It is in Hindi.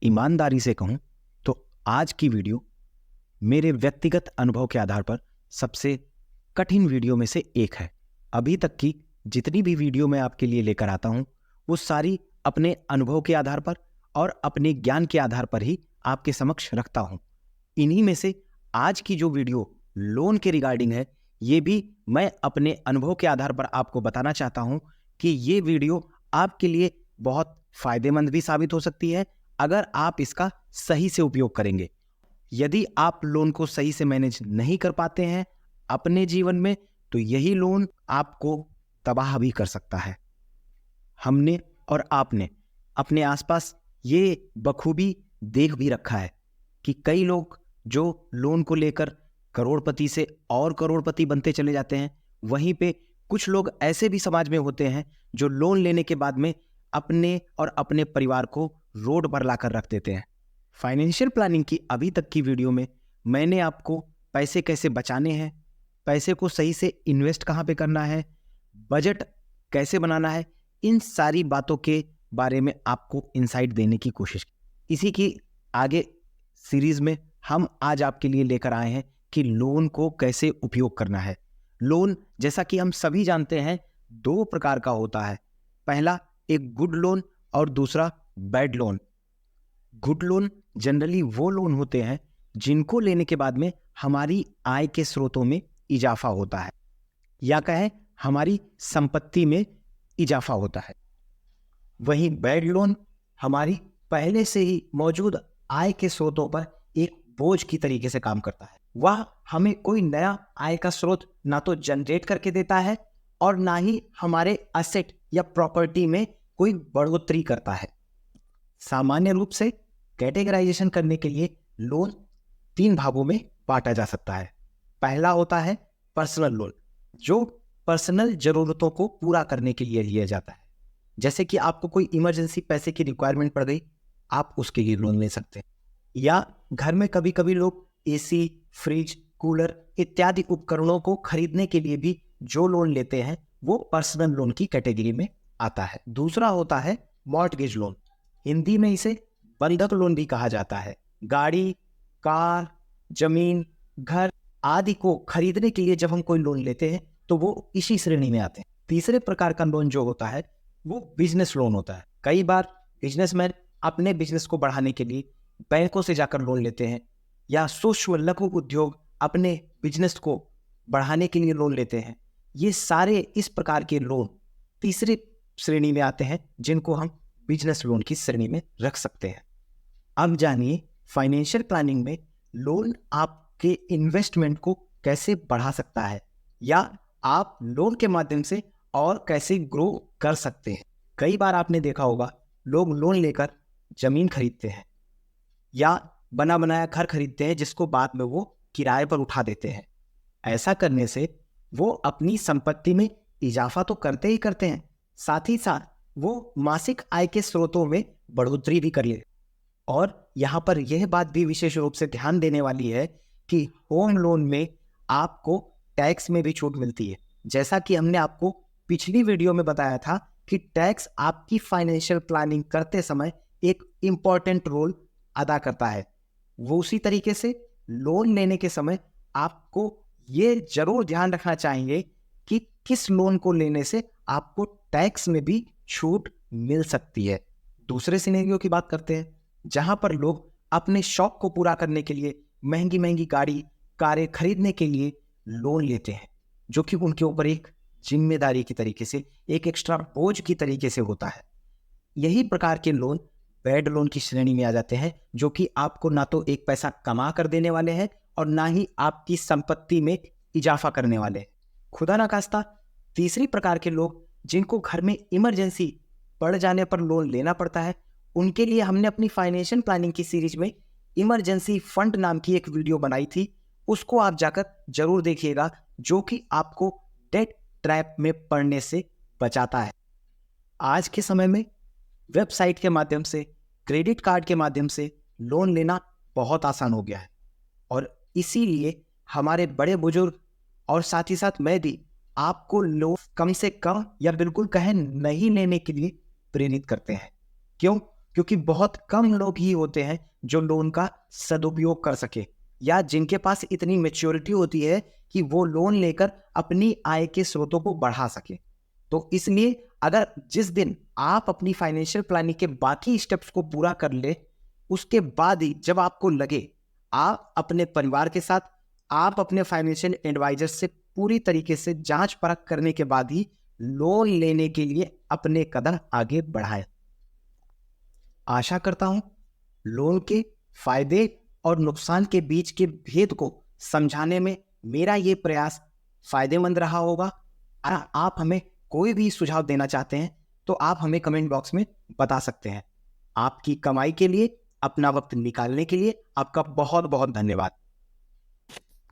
ईमानदारी से कहूं तो आज की वीडियो मेरे व्यक्तिगत अनुभव के आधार पर सबसे कठिन वीडियो में से एक है। अभी तक की जितनी भी वीडियो मैं आपके लिए लेकर आता हूं वो सारी अपने अनुभव के आधार पर और अपने ज्ञान के आधार पर ही आपके समक्ष रखता हूं। इन्हीं में से आज की जो वीडियो लोन के रिगार्डिंग है, ये भी मैं अपने अनुभव के आधार पर आपको बताना चाहता हूं कि ये वीडियो आपके लिए बहुत फायदेमंद भी साबित हो सकती है अगर आप इसका सही से उपयोग करेंगे। यदि आप लोन को सही से मैनेज नहीं कर पाते हैं अपने जीवन में, तो यही लोन आपको तबाह भी कर सकता है। हमने और आपने अपने आसपास ये बखूबी देख भी रखा है कि कई लोग जो लोन को लेकर करोड़पति से और करोड़पति बनते चले जाते हैं, वहीं पे कुछ लोग ऐसे भी समाज में होते हैं जो लोन लेने के बाद में अपने और अपने परिवार को रोड पर लाकर रख देते हैं। फाइनेंशियल प्लानिंग की अभी तक की वीडियो में मैंने आपको पैसे कैसे बचाने हैं, पैसे को सही से इन्वेस्ट कहाँ पे करना है, बजट कैसे बनाना है, इन सारी बातों के बारे में आपको इंसाइट देने की कोशिश की। इसी की आगे सीरीज में हम आज आपके लिए लेकर आए हैं कि लोन को कैसे उपयोग करना है। लोन जैसा कि हम सभी जानते हैं दो प्रकार का होता है। पहला एक गुड लोन और दूसरा bad loan. Good loan generally वो लोन होते हैं जिनको लेने के बाद में हमारी आय के स्रोतों में इजाफा होता है, या कहें हमारी संपत्ति में इजाफा होता है। वहीं बैड लोन हमारी पहले से ही मौजूद आय के स्रोतों पर एक बोझ की तरीके से काम करता है। वह हमें कोई नया आय का स्रोत ना तो जनरेट करके देता है और ना ही हमारे असेट या प्रॉपर्टी में कोई बढ़ोतरी करता है। सामान्य रूप से कैटेगराइजेशन करने के लिए लोन 3 भागों में बांटा जा सकता है। पहला होता है पर्सनल लोन, जो पर्सनल जरूरतों को पूरा करने के लिए लिया जाता है। जैसे कि आपको कोई इमरजेंसी पैसे की रिक्वायरमेंट पड़ गई, आप उसके लिए लोन ले सकते हैं। या घर में कभी कभी लोग एसी, फ्रिज, कूलर इत्यादि उपकरणों को खरीदने के लिए भी जो लोन लेते हैं वो पर्सनल लोन की कैटेगरी में आता है। दूसरा होता है मॉर्टगेज लोन, हिंदी में इसे बंधक लोन भी कहा जाता है। गाड़ी, कार, जमीन, घर आदि को खरीदने के लिए जब हम कोई लोन लेते हैं तो वो इसी श्रेणी में आते हैं। तीसरे प्रकार का लोन जो होता है वो बिजनेस लोन होता है। कई बार बिजनेसमैन अपने बिजनेस को बढ़ाने के लिए बैंकों से जाकर लोन लेते हैं, या सूक्ष्म लघु उद्योग अपने बिजनेस को बढ़ाने के लिए लोन लेते हैं। ये सारे इस प्रकार के लोन तीसरी श्रेणी में आते हैं, जिनको हम बिजनेस लोन की श्रेणी में रख सकते हैं। अब जानिए फाइनेंशियल प्लानिंग में लोन आपके इन्वेस्टमेंट को कैसे बढ़ा सकता है, या आप लोन के माध्यम से और कैसे ग्रो कर सकते हैं। कई बार आपने देखा होगा लोग लोन लेकर जमीन खरीदते हैं या बना बनाया घर खरीदते हैं, जिसको बाद में वो किराए पर उठा देते हैं। ऐसा करने से वो अपनी संपत्ति में इजाफा तो करते ही करते हैं, साथ ही साथ वो मासिक आय के स्रोतों में बढ़ोतरी भी करिए। और यहाँ पर यह बात भी विशेष रूप से ध्यान देने वाली है कि होम लोन में आपको टैक्स में भी छूट मिलती है। जैसा कि हमने आपको पिछली वीडियो में बताया था कि टैक्स आपकी फाइनेंशियल प्लानिंग करते समय एक इम्पॉर्टेंट रोल अदा करता है। वो उसी तरीके से लोन लेने के समय आपको ये जरूर ध्यान रखना चाहिए कि किस लोन को लेने से आपको टैक्स में भी छूट मिल सकती है। दूसरे सिनेरियो की बात करते हैं, जहां पर लोग अपने शौक को पूरा करने के लिए महंगी महंगी गाड़ी, कारें खरीदने के लिए लोन लेते हैं, जो कि उनके ऊपर एक जिम्मेदारी की तरीके से, एक एक्स्ट्रा बोझ की तरीके से होता है। यही प्रकार के लोन बैड लोन की श्रेणी में आ जाते हैं, जो कि आपको ना तो एक पैसा कमा कर देने वाले हैं और ना ही आपकी संपत्ति में इजाफा करने वाले हैं। खुदा ना खास्ता तीसरी प्रकार के लोग जिनको घर में इमरजेंसी पड़ जाने पर लोन लेना पड़ता है, उनके लिए हमने अपनी फाइनेंशियल प्लानिंग की सीरीज में इमरजेंसी फंड नाम की एक वीडियो बनाई थी। उसको आप जाकर जरूर देखिएगा, जो कि आपको डेट ट्रैप में पड़ने से बचाता है। आज के समय में वेबसाइट के माध्यम से, क्रेडिट कार्ड के माध्यम से लोन लेना बहुत आसान हो गया है, और इसीलिए हमारे बड़े बुजुर्ग और साथ ही साथ मैं भी आपको लोन कम से कम या बिल्कुल कहें नहीं लेने के लिए प्रेरित करते हैं। क्यों? क्योंकि बहुत कम लोग ही होते हैं जो लोन का सदुपयोग कर सके या जिनके पास इतनी मैच्योरिटी होती है कि वो लोन लेकर अपनी आय के स्रोतों को बढ़ा सके। तो इसलिए अगर जिस दिन आप अपनी फाइनेंशियल प्लानिंग के बाकी स्टेप्स को पूरा कर ले, उसके बाद ही जब आपको लगे आप अपने परिवार के साथ, आप अपने फाइनेंशियल एडवाइजर से पूरी तरीके से जांच परख करने के बाद ही लोन लेने के लिए अपने कदम आगे बढ़ाएं। आशा करता हूं लोन के फायदे और नुकसान के बीच के भेद को समझाने में मेरा ये प्रयास फायदेमंद रहा होगा। अगर आप हमें कोई भी सुझाव देना चाहते हैं तो आप हमें कमेंट बॉक्स में बता सकते हैं। आपकी कमाई के लिए अपना वक्त निकालने के लिए आपका बहुत बहुत धन्यवाद।